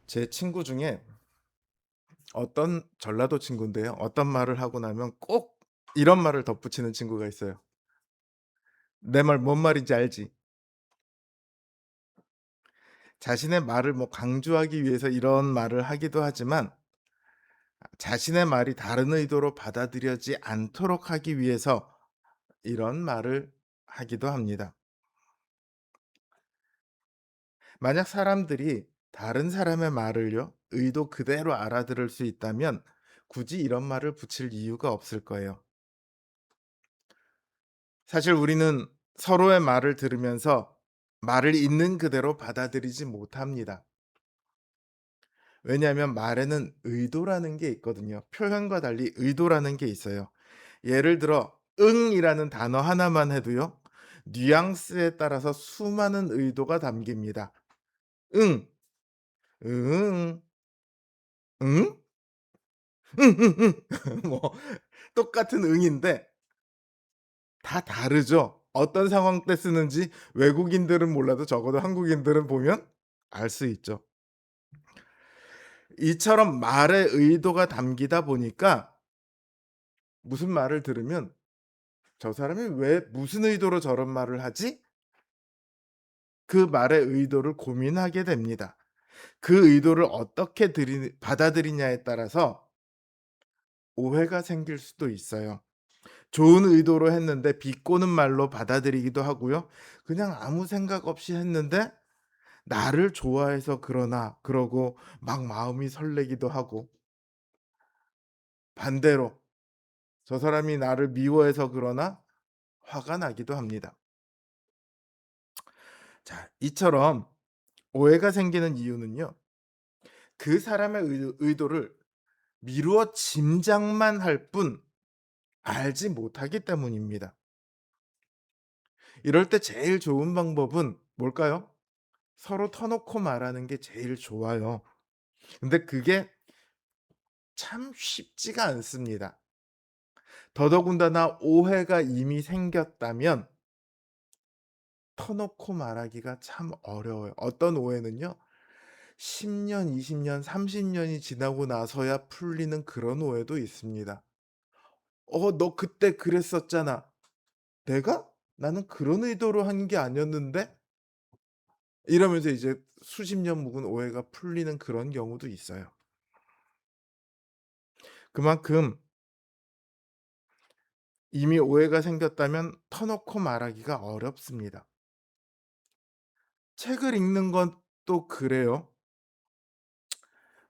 제 친구 중에 어떤 전라도 친구인데요. 어떤 말을 하고 나면 꼭 이런 말을 덧붙이는 친구가 있어요. 내 말 뭔 말인지 알지? 자신의 말을 강조하기 위해서 이런 말을 하기도 하지만 자신의 말이 다른 의도로 받아들여지지 않도록 하기 위해서 이런 말을 하기도 합니다. 만약 사람들이 다른 사람의 말을요, 의도 그대로 알아들을 수 있다면 굳이 이런 말을 붙일 이유가 없을 거예요. 사실 우리는 서로의 말을 들으면서 말을 있는 그대로 받아들이지 못합니다. 왜냐하면 말에는 의도라는 게 있거든요. 표현과 달리 의도라는 게 있어요. 예를 들어 응이라는 단어 하나만 해도요. 뉘앙스에 따라서 수많은 의도가 담깁니다. 응, 응, 응, 응응응 뭐 똑같은 응인데 다 다르죠. 어떤 상황 때 쓰는지 외국인들은 몰라도 적어도 한국인들은 보면 알 수 있죠. 이처럼 말의 의도가 담기다 보니까 무슨 말을 들으면 '저 사람이 왜 무슨 의도로 저런 말을 하지?' 그 말의 의도를 고민하게 됩니다. 그 의도를 어떻게 받아들이냐에 따라서 오해가 생길 수도 있어요. 좋은 의도로 했는데 비꼬는 말로 받아들이기도 하고요. 그냥 아무 생각 없이 했는데 나를 좋아해서 그러나 그러고 막 마음이 설레기도 하고, 반대로 저 사람이 나를 미워해서 그러나 화가 나기도 합니다. 자, 이처럼 오해가 생기는 이유는요. 그 사람의 의도를 미루어 짐작만 할 뿐 알지 못하기 때문입니다. 이럴 때 제일 좋은 방법은 뭘까요? 서로 터놓고 말하는 게 제일 좋아요. 근데 그게 참 쉽지가 않습니다. 더더군다나 오해가 이미 생겼다면 터놓고 말하기가 참 어려워요. 어떤 오해는요. 10 년, 20 년, 30 년이 지나고 나서야 풀리는 그런 오해도 있습니다. 너 그때 그랬었잖아." "내가? 나는 그런 의도로 한 게 아니었는데?" 이러면서 이제 수십 년 묵은 오해가 풀리는 그런 경우도 있어요. 그만큼 이미 오해가 생겼다면 터놓고 말하기가 어렵습니다. 책을 읽는 것도 그래요.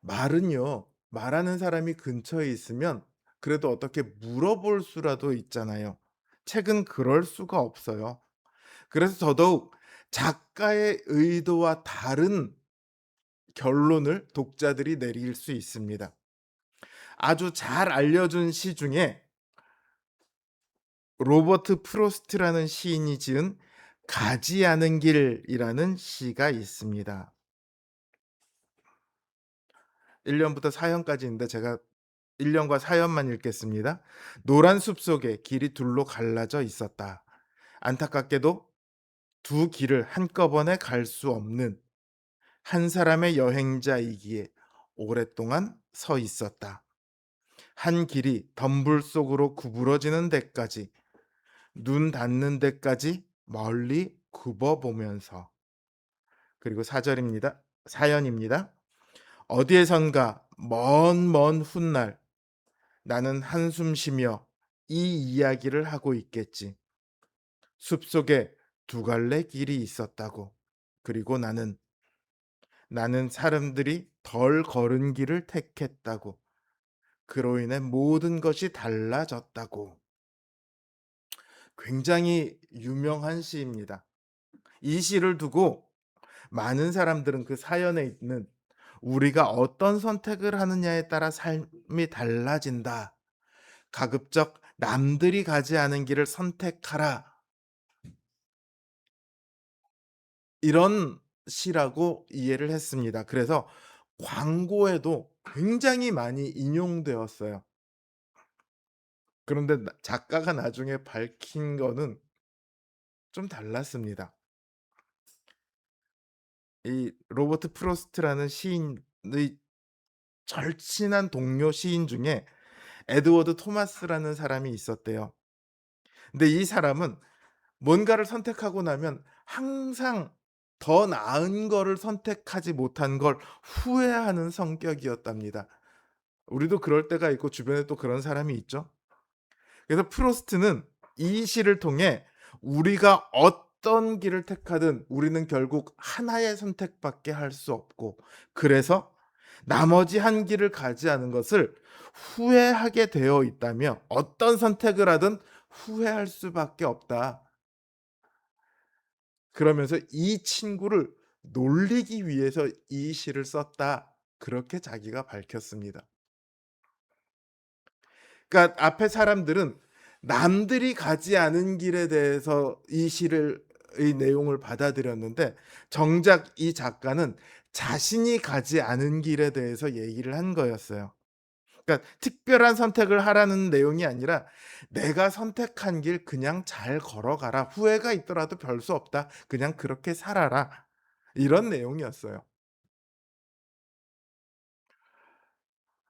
말은요. 말하는 사람이 근처에 있으면 그래도 어떻게 물어볼 수라도 있잖아요. 책은 그럴 수가 없어요. 그래서 더더욱 작가의 의도와 다른 결론을 독자들이 내릴 수 있습니다. 아주 잘 알려준 시 중에 로버트 프로스트라는 시인이 지은 가지 않은 길이라는 시가 있습니다. 1 년부터 4 연까지 있는데 제가 1 년과 4 연만 읽겠습니다. "노란 숲속에 길이 둘로 갈라져 있었다. 안타깝게도 두 길을 한꺼번에 갈 수 없는 한 사람의 여행자이기에 오랫동안 서 있었다. 한 길이 덤불 속으로 구부러지는 데까지, 눈 닿는 데까지 멀리 굽어 보면서." 그리고 4 절입니다. 사연입니다. "어디에선가 먼 훗날 나는 한숨 쉬며 이 이야기를 하고 있겠지. 숲속에 두 갈래 길이 있었다고. 그리고 나는 사람들이 덜 걸은 길을 택했다고. 그로 인해 모든 것이 달라졌다고." 굉장히 유명한 시입니다. 이 시를 두고 많은 사람들은 그 사연에 있는 "우리가 어떤 선택을 하느냐에 따라 삶이 달라진다. 가급적 남들이 가지 않은 길을 선택하라." 이런 시라고 이해를 했습니다. 그래서 광고에도 굉장히 많이 인용되었어요. 그런데 작가가 나중에 밝힌 거는 좀 달랐습니다. 이 로버트 프로스트라는 시인은 절친한 동료 시인 중에 에드워드 토마스라는 사람이 있었대요. 근데 이 사람은 뭔가를 선택하고 나면 항상 더 나은 거를 선택하지 못한 걸 후회하는 성격이었답니다. 우리도 그럴 때가 있고 주변에 또 그런 사람이 있죠. 그래서 프로스트는 이 시를 통해 우리가 어떤 길을 택하든 우리는 결국 하나의 선택밖에 할 수 없고, 그래서 나머지 한 길을 가지 않은 것을 후회하게 되어 있다며 어떤 선택을 하든 후회할 수밖에 없다. 그러면서 이 친구를 놀리기 위해서 이 시를 썼다. 그렇게 자기가 밝혔습니다. 그러니까 앞에 사람들은 남들이 가지 않은 길에 대해서 이 시를 의 내용을 받아들였는데, 정작 이 작가는 자신이 가지 않은 길에 대해서 얘기를 한 거였어요. 그러니까 특별한 선택을 하라는 내용이 아니라 "내가 선택한 길 그냥 잘 걸어가라. 후회가 있더라도 별 수 없다. 그냥 그렇게 살아라." 이런 내용이었어요.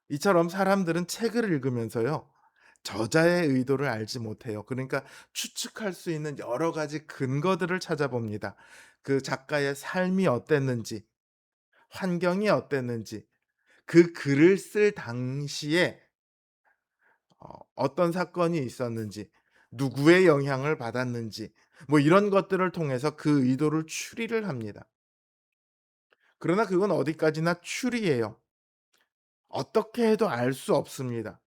이처럼 사람들은 책을 읽으면서요, 저자의 의도를 알지 못해요. 그러니까 추측할 수 있는 여러 가지 근거들을 찾아봅니다. 그 작가의 삶이 어땠는지, 환경이 어땠는지, 그 글을 쓸 당시에 어떤 사건이 있었는지, 누구의 영향을 받았는지, 뭐 이런 것들을 통해서 그 의도를 추리를 합니다. 그러나 그건 어디까지나 추리예요. 어떻게 해도 알 수 없습니다.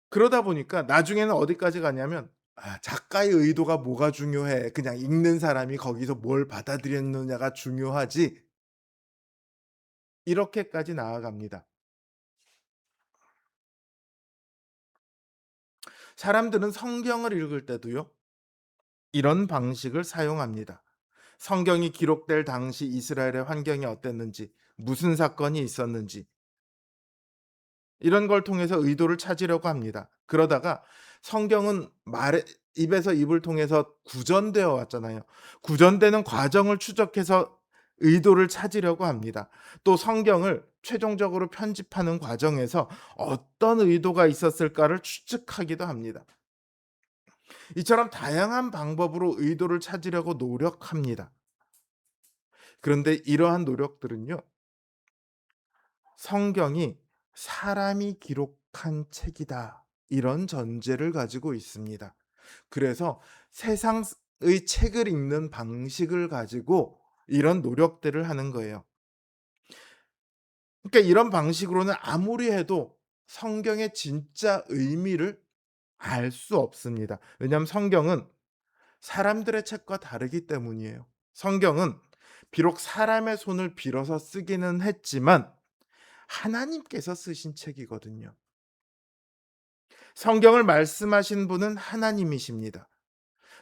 그러다 보니까 나중에는 어디까지 가냐면 '아, 작가의 의도가 뭐가 중요해. 그냥 읽는 사람이 거기서 뭘 받아들였느냐가 중요하지.' 이렇게까지 나아갑니다. 사람들은 성경을 읽을 때도요, 이런 방식을 사용합니다. 성경이 기록될 당시 이스라엘의 환경이 어땠는지, 무슨 사건이 있었는지, 이런 걸 통해서 의도를 찾으려고 합니다. 그러다가 성경은 말의 입에서 입을 통해서 구전되어 왔잖아요. 구전되는 과정을 추적해서 의도를 찾으려고 합니다. 또 성경을 최종적으로 편집하는 과정에서 어떤 의도가 있었을까를 추측하기도 합니다. 이처럼 다양한 방법으로 의도를 찾으려고 노력합니다. 그런데 이러한 노력들은요, 성경이 사람이 기록한 책이다, 이런 전제를 가지고 있습니다. 그래서 세상의 책을 읽는 방식을 가지고 이런 노력들을 하는 거예요. 그러니까 이런 방식으로는 아무리 해도 성경의 진짜 의미를 알 수 없습니다. 왜냐하면 성경은 사람들의 책과 다르기 때문이에요. 성경은 비록 사람의 손을 빌어서 쓰기는 했지만 하나님께서 쓰신 책이거든요. 성경을 말씀하신 분은 하나님이십니다.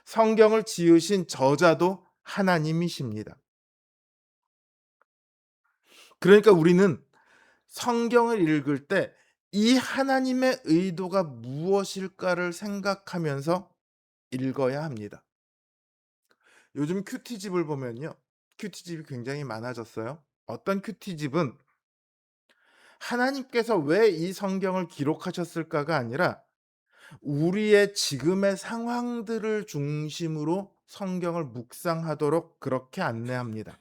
성경을 지으신 저자도 하나님이십니다. 그러니까 우리는 성경을 읽을 때 이 하나님의 의도가 무엇일까를 생각하면서 읽어야 합니다. 요즘 큐티집을 보면요, 큐티집이 굉장히 많아졌어요. 어떤 큐티집은 하나님께서 왜 이 성경을 기록하셨을까가 아니라 우리의 지금의 상황들을 중심으로 성경을 묵상하도록 그렇게 안내합니다.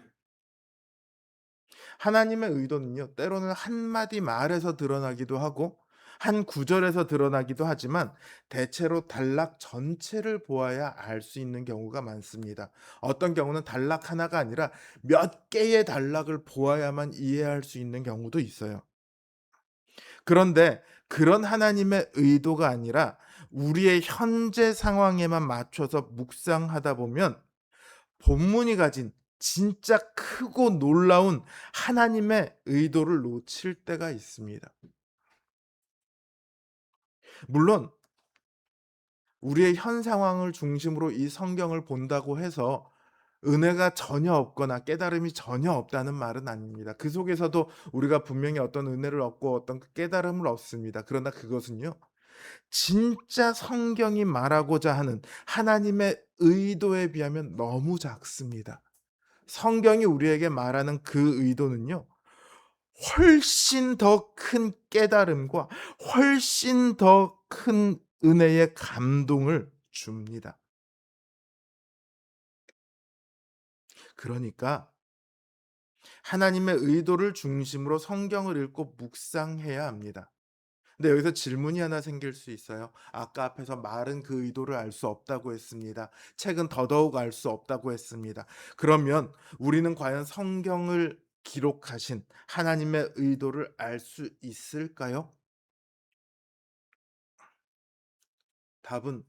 하나님의 의도는요, 때로는 한마디 말에서 드러나기도 하고 한 구절에서 드러나기도 하지만 대체로 단락 전체를 보아야 알 수 있는 경우가 많습니다. 어떤 경우는 단락 하나가 아니라 몇 개의 단락을 보아야만 이해할 수 있는 경우도 있어요. 그런데 그런 하나님의 의도가 아니라 우리의 현재 상황에만 맞춰서 묵상하다 보면 본문이 가진 진짜 크고 놀라운 하나님의 의도를 놓칠 때가 있습니다. 물론 우리의 현 상황을 중심으로 이 성경을 본다고 해서 은혜가 전혀 없거나 깨달음이 전혀 없다는 말은 아닙니다. 그 속에서도 우리가 분명히 어떤 은혜를 얻고 어떤 깨달음을 얻습니다. 그러나 그것은요, 진짜 성경이 말하고자 하는 하나님의 의도에 비하면 너무 작습니다. 성경이 우리에게 말하는 그 의도는요. 훨씬 더 큰 깨달음과 훨씬 더 큰 은혜의 감동을 줍니다. 그러니까 하나님의 의도를 중심으로 성경을 읽고 묵상해야 합니다. 근데 여기서 질문이 하나 생길 수 있어요. 아까 앞에서 말은 그 의도를 알 수 없다고 했습니다. 책은 더더욱 알 수 없다고 했습니다. 그러면 우리는 과연 성경을 기록하신 하나님의 의도를 알 수 있을까요? 답은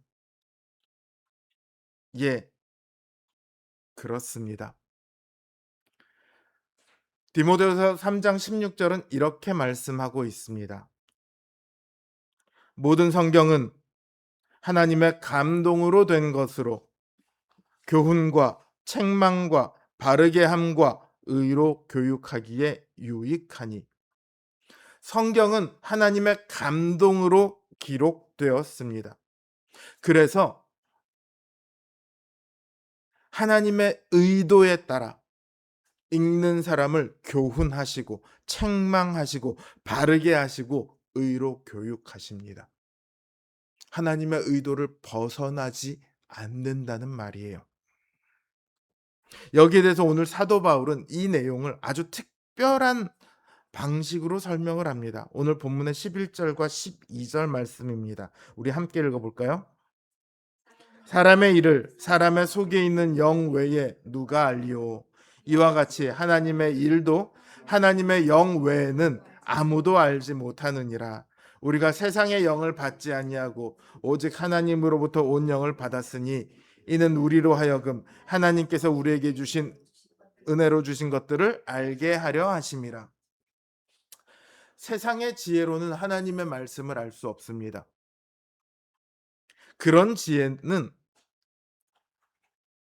예, 그렇습니다. 디모데후서 3장 16 절은 이렇게 말씀하고 있습니다. 모든 성경은 하나님의 감동으로 된 것으로 교훈과 책망과 바르게 함과 의로 교육하기에 유익하니. 성경은 하나님의 감동으로 기록되었습니다. 그래서 하나님의 의도에 따라 읽는 사람을 교훈하시고 책망하시고 바르게 하시고 의로 교육하십니다. 하나님의 의도를 벗어나지 않는다는 말이에요. 여기에 대해서 오늘 사도 바울은 이 내용을 아주 특별한 방식으로 설명을 합니다. 오늘 본문의 11절과 12절 말씀입니다. 우리 함께 읽어볼까요? 사람의 일을 사람의 속에 있는 영 외에 누가 알리오? 이와 같이 하나님의 일도 하나님의 영 외에는 아무도 알지 못하느니라. 우리가 세상의 영을 받지 아니하고 오직 하나님으로부터 온 영을 받았으니 이는 우리로 하여금 하나님께서 우리에게 주신 은혜로 주신 것들을 알게 하려 하심이라. 세상의 지혜로는 하나님의 말씀을 알 수 없습니다. 그런 지혜는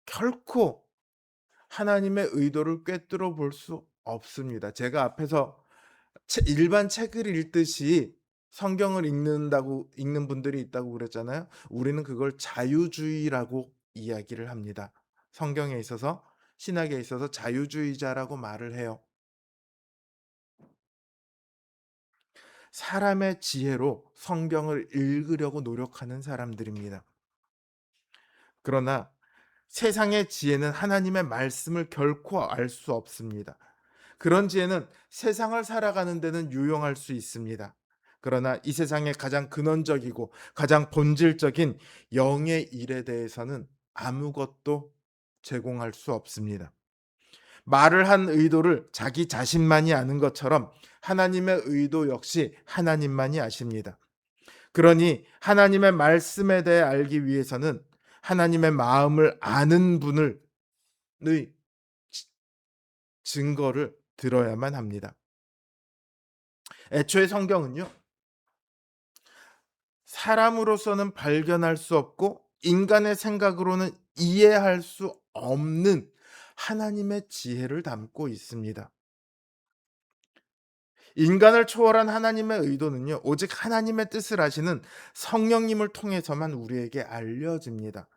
결코 하나님의 의도를 꿰뚫어 볼 수 없습니다. 제가 앞에서 일반 책을 읽듯이 성경을 읽는 분들이 있다고 그랬잖아요. 우리는 그걸 자유주의라고 이야기를 합니다. 성경에 있어서 신학에 있어서 자유주의자라고 말을 해요. 사람의 지혜로 성경을 읽으려고 노력하는 사람들입니다. 그러나 세상의 지혜는 하나님의 말씀을 결코 알 수 없습니다. 그런 지혜는 세상을 살아가는 데는 유용할 수 있습니다. 그러나 이 세상의 가장 근원적이고 가장 본질적인 영의 일에 대해서는 아무것도 제공할 수 없습니다. 말을 한 의도를 자기 자신만이 아는 것처럼 하나님의 의도 역시 하나님만이 아십니다. 그러니 하나님의 말씀에 대해 알기 위해서는 하나님의 마음을 아는 분의 증거를 들어야만 합니다. 애초에 성경은요, 사람으로서는 발견할 수 없고 인간의 생각으로는 이해할 수 없는 하나님의 지혜를 담고 있습니다. 인간을 초월한 하나님의 의도는요, 오직 하나님의 뜻을 아시는 성령님을 통해서만 우리에게 알려집니다.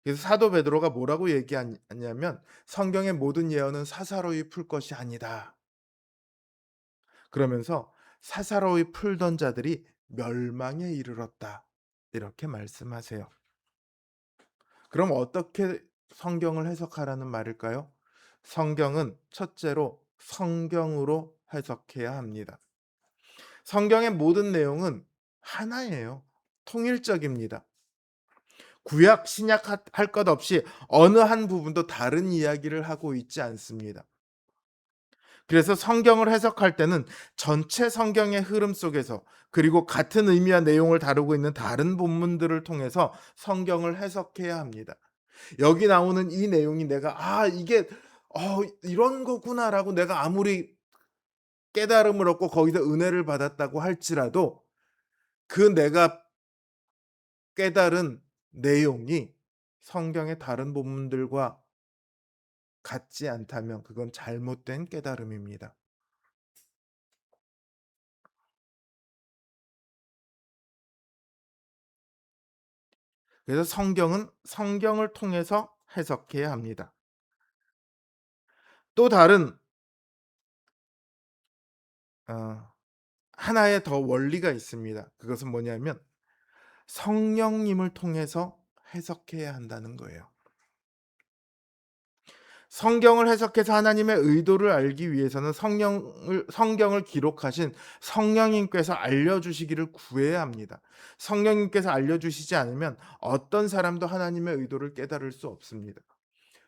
그래서 사도 베드로가 뭐라고 얘기하냐면 성경의 모든 예언은 사사로이 풀 것이 아니다. 그러면서 사사로이 풀던 자들이 멸망에 이르렀다. 이렇게 말씀하세요. 그럼 어떻게 성경을 해석하라는 말일까요? 성경은 첫째로 성경으로 해석해야 합니다. 성경의 모든 내용은 하나예요. 통일적입니다. 구약, 신약 할 것 없이 어느 한 부분도 다른 이야기를 하고 있지 않습니다. 그래서 성경을 해석할 때는 전체 성경의 흐름 속에서 그리고 같은 의미와 내용을 다루고 있는 다른 본문들을 통해서 성경을 해석해야 합니다. 여기 나오는 이 내용이 내가 이게 이런 거구나라고 내가 아무리 깨달음을 얻고 거기서 은혜를 받았다고 할지라도 그 내가 깨달은 내용이 성경의 다른 본문들과 같지 않다면 그건 잘못된 깨달음입니다. 그래서 성경은 성경을 통해서 해석해야 합니다. 또 다른 어 하나의 더 원리가 있습니다. 그것은 뭐냐면 성령님을 통해서 해석해야 한다는 거예요. 성경을 해석해서 하나님의 의도를 알기 위해서는 성경을 기록하신 성령님께서 알려 주시기를 구해야 합니다. 성령님께서 알려 주시지 않으면 어떤 사람도 하나님의 의도를 깨달을 수 없습니다.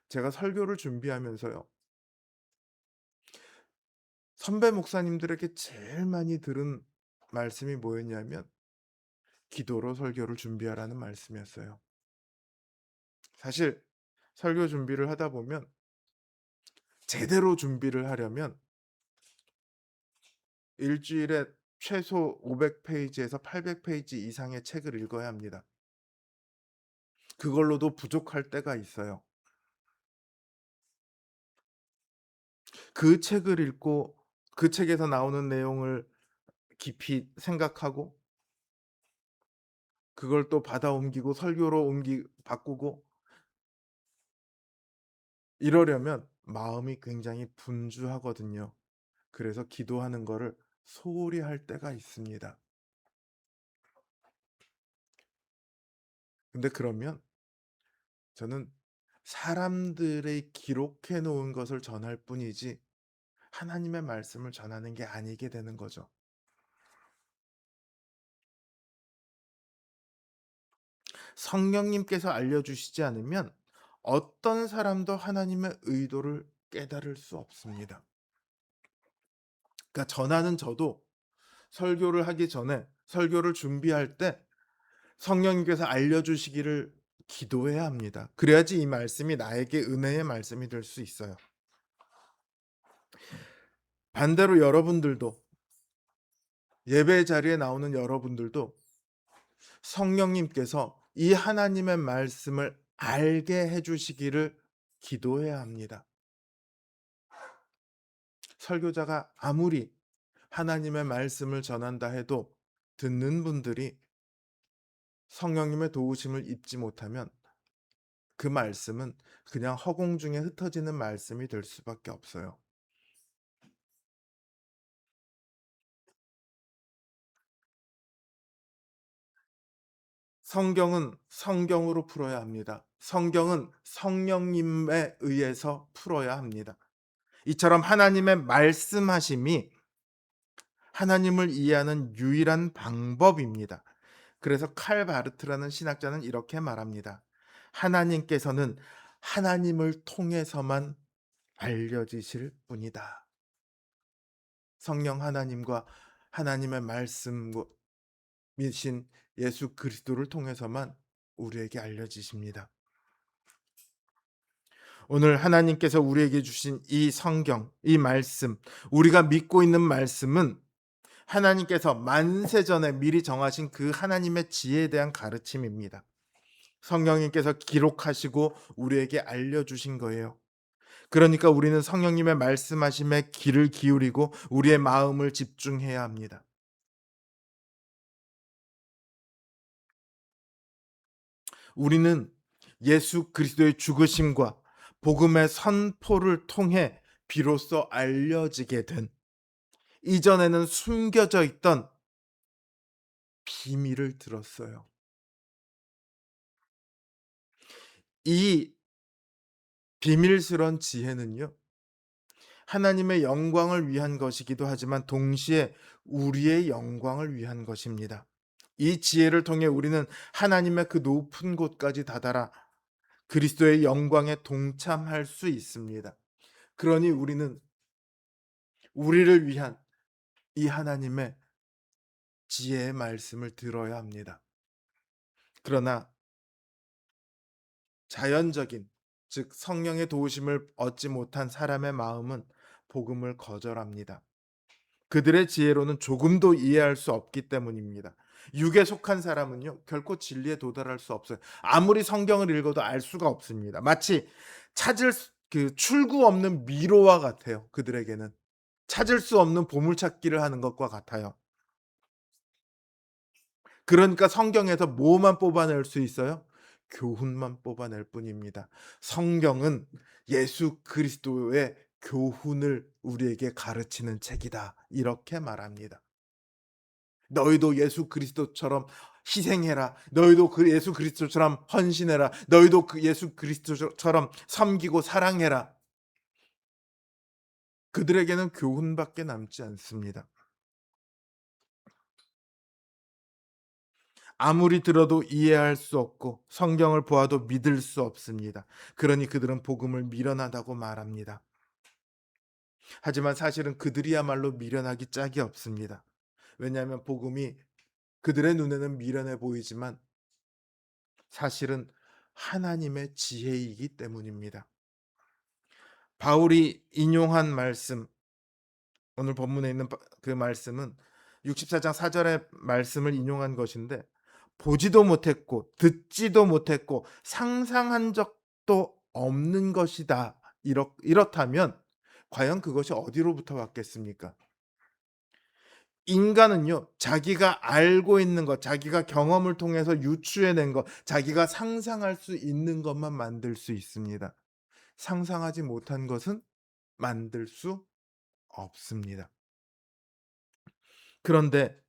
제가 설교를 준비하면서요. 선배 목사님들에게 제일 많이 들은 말씀이 뭐였냐면 기도로 설교를 준비하라는 말씀이었어요. 사실 설교 준비를 하다 보면 제대로 준비를 하려면 일 주일에 최소 500 페이지에서 800 페이지 이상의 책을 읽어야 합니다. 그걸로도 부족할 때가 있어요. 그 책을 읽고 그 책에서 나오는 내용을 깊이 생각하고 그걸 또 받아 옮기고 설교로 바꾸고 이러려면 마음이 굉장히 분주하거든요. 그래서 기도하는 거를 소홀히 할 때가 있습니다. 근데 그러면 저는 사람들의 기록해 놓은 것을 전할 뿐이지 하나님의 말씀을 전하는 게 아니게 되는 거죠. 성령님께서 알려주시지 않으면 어떤 사람도 하나님의 의도를 깨달을 수 없습니다. 그러니까 전하는 저도 설교를 하기 전에 설교를 준비할 때 성령님께서 알려주시기를 기도해야 합니다. 그래야지 이 말씀이 나에게 은혜의 말씀이 될 수 있어요. 반대로 여러분들도 예배 자리에 나오는 여러분들도 성령님께서 이 하나님의 말씀을 알게 해 주시기를 기도해야 합니다. 설교자가 아무리 하나님의 말씀을 전한다 해도 듣는 분들이 성령님의 도우심을 입지 못하면 그 말씀은 그냥 허공 중에 흩어지는 말씀이 될 수밖에 없어요. 성경은 성경으로 풀어야 합니다. 성경은 성령님에 의해서 풀어야 합니다. 이처럼 하나님의 말씀하심이 하나님을 이해하는 유일한 방법입니다. 그래서 칼 바르트라는 신학자는 이렇게 말합니다. 하나님께서는 하나님을 통해서만 알려지실 뿐이다. 성령 하나님과 하나님의 말씀이신 예수 그리스도를 통해서만 우리에게 알려지십니다. 오늘 하나님께서 우리에게 주신 이 성경, 이 말씀, 우리가 믿고 있는 말씀은 하나님께서 만세전에 미리 정하신 그 하나님의 지혜에 대한 가르침입니다. 성령님께서 기록하시고 우리에게 알려주신 거예요. 그러니까 우리는 성령님의 말씀하심에 귀를 기울이고 우리의 마음을 집중해야 합니다. 우리는 예수 그리스도의 죽으심과 복음의 선포를 통해 비로소 알려지게 된 이전에는 숨겨져 있던 비밀을 들었어요. 이 비밀스런 지혜는요. 하나님의 영광을 위한 것이기도 하지만 동시에 우리의 영광을 위한 것입니다. 이 지혜를 통해 우리는 하나님의 그 높은 곳까지 다다라 그리스도의 영광에 동참할 수 있습니다. 그러니 우리는 우리를 위한 이 하나님의 지혜의 말씀을 들어야 합니다. 그러나 자연적인 즉 성령의 도우심을 얻지 못한 사람의 마음은 복음을 거절합니다. 그들의 지혜로는 조금도 이해할 수 없기 때문입니다. 육에 속한 사람은요 결코 진리에 도달할 수 없어요. 아무리 성경을 읽어도 알 수가 없습니다. 마치 그 출구 없는 미로와 같아요. 그들에게는 찾을 수 없는 보물찾기를 하는 것과 같아요. 그러니까 성경에서 뭐만 뽑아낼 수 있어요? 교훈만 뽑아낼 뿐입니다. 성경은 예수 그리스도의 교훈을 우리에게 가르치는 책이다. 이렇게 말합니다. 너희도 예수 그리스도처럼 희생해라. 너희도 그 예수 그리스도처럼 헌신해라. 너희도 그 예수 그리스도처럼 섬기고 사랑해라. 그들에게는 교훈밖에 남지 않습니다. 아무리 들어도 이해할 수 없고 성경을 보아도 믿을 수 없습니다. 그러니 그들은 복음을 미련하다고 말합니다. 하지만 사실은 그들이야말로 미련하기 짝이 없습니다. 왜냐하면 복음이 그들의 눈에는 미련해 보이지만 사실은 하나님의 지혜이기 때문입니다. 바울이 인용한 말씀, 오늘 본문에 있는 그 말씀은 64장 4절의 말씀을 인용한 것인데, 보지도 못했고 듣지도 못했고 상상한 적도 없는 것이다. 이렇다면 과연 그것이 어디로부터 왔겠습니까? 인간은요, 자기가 알고 있는 것, 자기가 경험을 통해서 유추해낸 것, 자기가 상상할 수 있는 것만 만들 수 있습니다. 상상하지 못한 것은 만들 수 없습니다. 그런데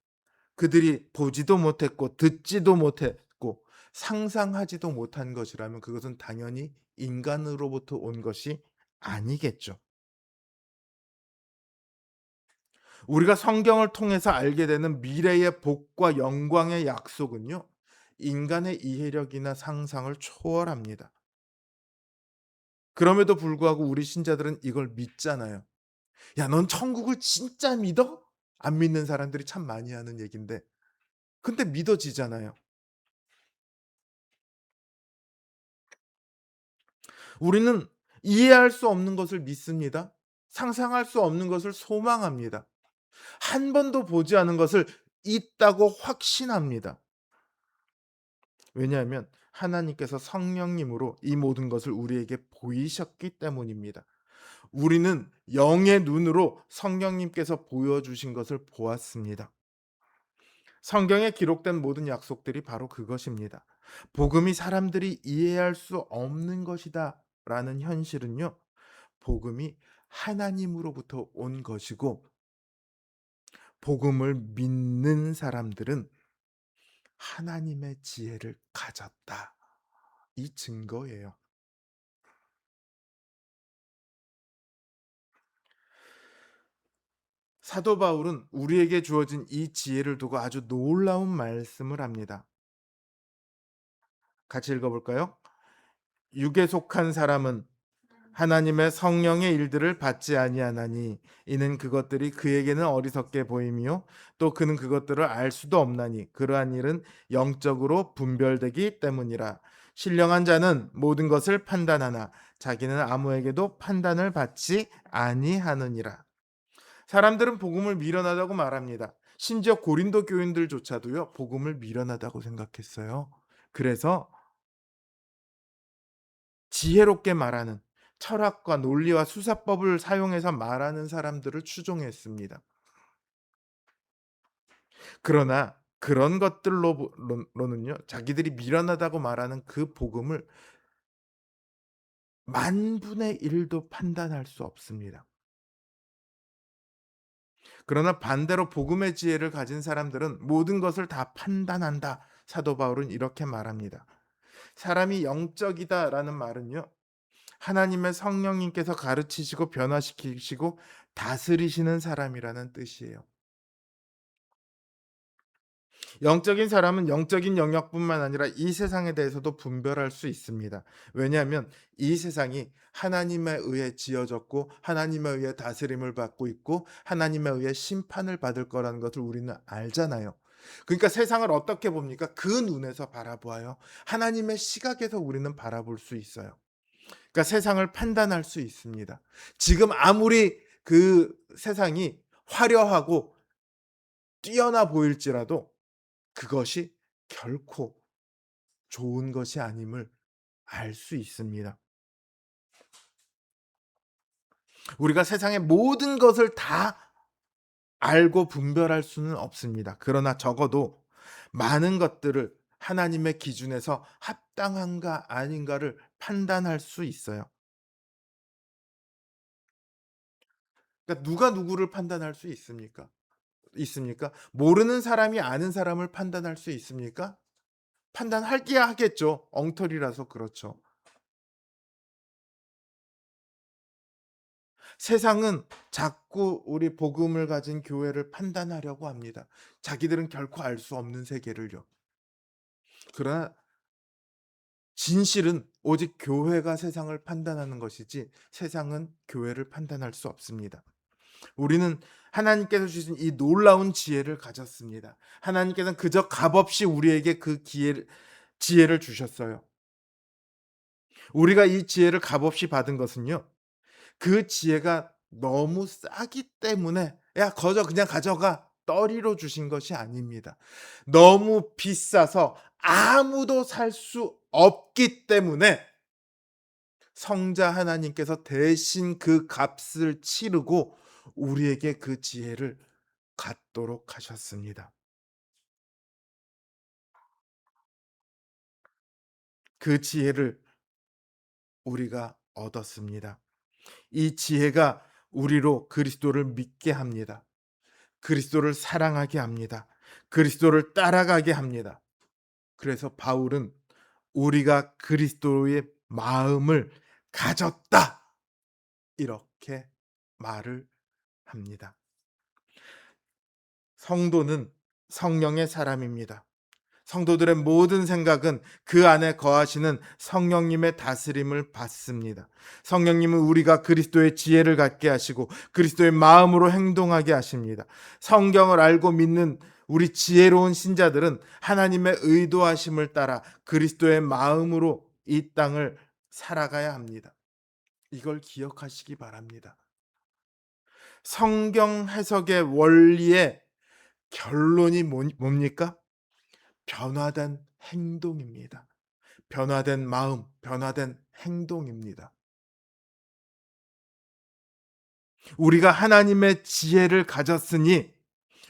그들이 보지도 못했고 듣지도 못했고 상상하지도 못한 것이라면 그것은 당연히 인간으로부터 온 것이 아니겠죠. 우리가 성경을 통해서 알게 되는 미래의 복과 영광의 약속은요, 인간의 이해력이나 상상을 초월합니다. 그럼에도 불구하고 우리 신자들은 이걸 믿잖아요. 야, 넌 천국을 진짜 믿어? 안 믿는 사람들이 참 많이 하는 얘긴데. 근데 믿어지잖아요. 우리는 이해할 수 없는 것을 믿습니다. 상상할 수 없는 것을 소망합니다. 한 번도 보지 않은 것을 있다고 확신합니다. 왜냐하면 하나님께서 성령님으로 이 모든 것을 우리에게 보이셨기 때문입니다. 우리는 영의 눈으로 성령님께서 보여주신 것을 보았습니다. 성경에 기록된 모든 약속들이 바로 그것입니다. 복음이 사람들이 이해할 수 없는 것이다 라는 현실은요, 복음이 하나님으로부터 온 것이고, 복음을 믿는 사람들은 하나님의 지혜를 가졌다. 이 증거예요. 사도 바울은 우리에게 주어진 이 지혜를 두고 아주 놀라운 말씀을 합니다. 같이 읽어볼까요? 육에 속한 사람은 하나님의 성령의 일들을 받지 아니하나니 이는 그것들이 그에게는 어리석게 보임이요 또 그는 그것들을 알 수도 없나니 그러한 일은 영적으로 분별되기 때문이라. 신령한 자는 모든 것을 판단하나 자기는 아무에게도 판단을 받지 아니하느니라. 사람들은 복음을 미련하다고 말합니다. 심지어 고린도 교인들조차도요, 복음을 미련하다고 생각했어요. 그래서 지혜롭게 말하는, 철학과 논리와 수사법을 사용해서 말하는 사람들을 추종했습니다. 그러나 그런 것들로는요, 자기들이 미련하다고 말하는 그 복음을 만분의 1도 판단할 수 없습니다. 그러나 반대로 복음의 지혜를 가진 사람들은 모든 것을 다 판단한다. 사도 바울은 이렇게 말합니다. 사람이 영적이다라는 말은요, 하나님의 성령님께서 가르치시고 변화시키시고 다스리시는 사람이라는 뜻이에요. 영적인 사람은 영적인 영역뿐만 아니라 이 세상에 대해서도 분별할 수 있습니다. 왜냐하면 이 세상이 하나님에 의해 지어졌고 하나님에 의해 다스림을 받고 있고 하나님에 의해 심판을 받을 거라는 것을 우리는 알잖아요. 그러니까 세상을 어떻게 봅니까? 그 눈에서 바라보아요. 하나님의 시각에서 우리는 바라볼 수 있어요. 그러니까 세상을 판단할 수 있습니다. 지금 아무리 그 세상이 화려하고 뛰어나 보일지라도 그것이 결코 좋은 것이 아님을 알 수 있습니다. 우리가 세상의 모든 것을 다 알고 분별할 수는 없습니다. 그러나 적어도 많은 것들을 하나님의 기준에서 합당한가 아닌가를 판단할 수 있어요. 그러니까 누가 누구를 판단할 수 있습니까? 모르는 사람이 아는 사람을 판단할 수 있습니까? 판단하기야 하겠죠. 엉터리라서 그렇죠. 세상은 자꾸 우리 복음을 가진 교회를 판단하려고 합니다. 자기들은 결코 알 수 없는 세계를요. 그러나 진실은 오직 교회가 세상을 판단하는 것이지 세상은 교회를 판단할 수 없습니다. 우리는 하나님께서 주신 이 놀라운 지혜를 가졌습니다. 하나님께서는 그저 값없이 우리에게 그 지혜를 주셨어요. 우리가 이 지혜를 값없이 받은 것은요. 그 지혜가 너무 싸기 때문에 "야 거저 그냥 가져가." 떠리로 주신 것이 아닙니다. 너무 비싸서 아무도 살 수 없기 때문에 성자 하나님께서 대신 그 값을 치르고 우리에게 그 지혜를 갖도록 하셨습니다. 그 지혜를 우리가 얻었습니다. 이 지혜가 우리로 그리스도를 믿게 합니다. 그리스도를 사랑하게 합니다. 그리스도를 따라가게 합니다. 그래서 바울은 "우리가 그리스도의 마음을 가졌다." 이렇게 말을 합니다. 성도는 성령의 사람입니다. 성도들의 모든 생각은 그 안에 거하시는 성령님의 다스림을 받습니다. 성령님은 우리가 그리스도의 지혜를 갖게 하시고 그리스도의 마음으로 행동하게 하십니다. 성경을 알고 믿는 우리 지혜로운 신자들은 하나님의 의도하심을 따라 그리스도의 마음으로 이 땅을 살아가야 합니다. 이걸 기억하시기 바랍니다. 성경 해석의 원리의 결론이 뭡니까? 변화된 행동입니다. 변화된 마음, 변화된 행동입니다. 우리가 하나님의 지혜를 가졌으니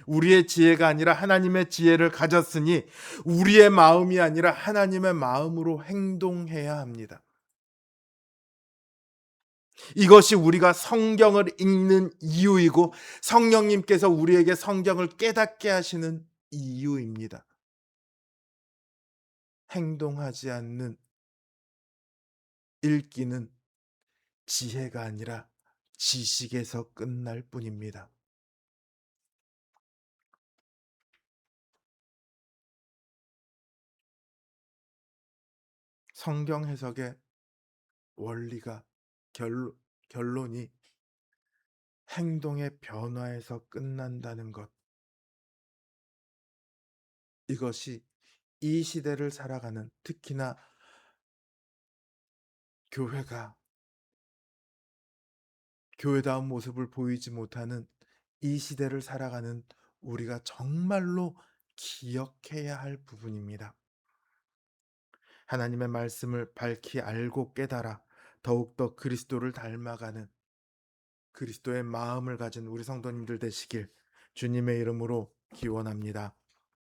우리의 지혜가 아니라 하나님의 지혜를 가졌으니 우리의 마음이 아니라 하나님의 마음으로 행동해야 합니다. 이것이 우리가 성경을 읽는 이유이고 성령님께서 우리에게 성경을 깨닫게 하시는 이유입니다. 행동하지 않는 읽기는 지혜가 아니라 지식에서 끝날 뿐입니다. 성경 해석의 원리가 결론이 행동의 변화에서 끝난다는 것. 이것이 이 시대를 살아가는 특히나 교회가 교회다운 모습을 보이지 못하는 이 시대를 살아가는 우리가 정말로 기억해야 할 부분입니다. 하나님의 말씀을 밝히 알고 깨달아 더욱더 그리스도를 닮아가는 그리스도의 마음을 가진 우리 성도님들 되시길 주님의 이름으로 기원합니다.